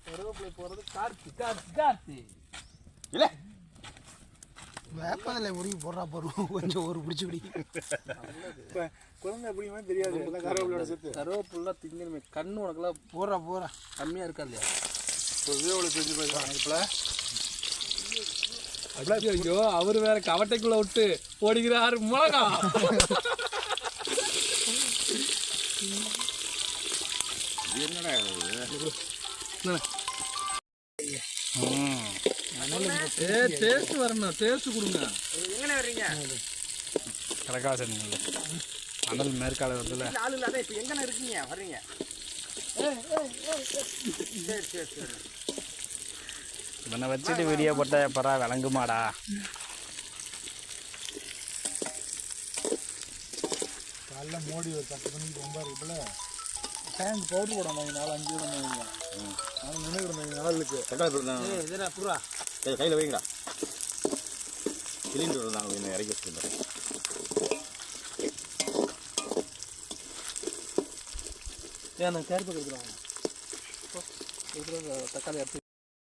கருவேப்பிலை போடுறது கார்த்தி இல்லை வேப்பதில் உருகி போடுறா போடுவோம் கொஞ்சம் ஒரு பிடிச்சி பிடி இப்போ குழந்தை எப்படியுமே தெரியாது கருவேப்பிலோட சேர்த்து கருவேப்பிலாம் திங்கணுமே கண்ணு உனக்குலாம் போடுறா கம்மியாக இருக்கா இல்லையா இப்போ விஜயோட செஞ்சு போயிருக்காங்க இப்போ ஐயோ அவர் வேற கவட்டைக்குள்ள விட்டு ஓடிக்கிறாரு மிளகா என்னடா டேஸ்ட் வரணும் டேஸ்ட் கொடுங்க எங்கே வர்றீங்க கடக்காசன் அனல் மேற்கால வருதுல்ல ஆள் இல்லாத இப்போ எங்கே இருக்கீங்க வர்றீங்க சரி சரி சரி இவனை வச்சுட்டு வீடியோ போட்ட பரா விளங்குமாடா காலைல மோடி ஒரு 10 மணிக்கு ரொம்ப இருக்குல்ல டேங்க் பவுடர் போட மாதிரி 4-5 வைங்க நான் நினைக்கிறேன் நிழலுக்கு இதுனா புறா கையில் வைங்கடா சிலிண்டர் இருந்தாங்க இன்னும் இறக்கி வச்சுருந்தேன் ஏன் நான் கேர் பக்கம் இருக்கிறாங்க தக்காளி எடுத்து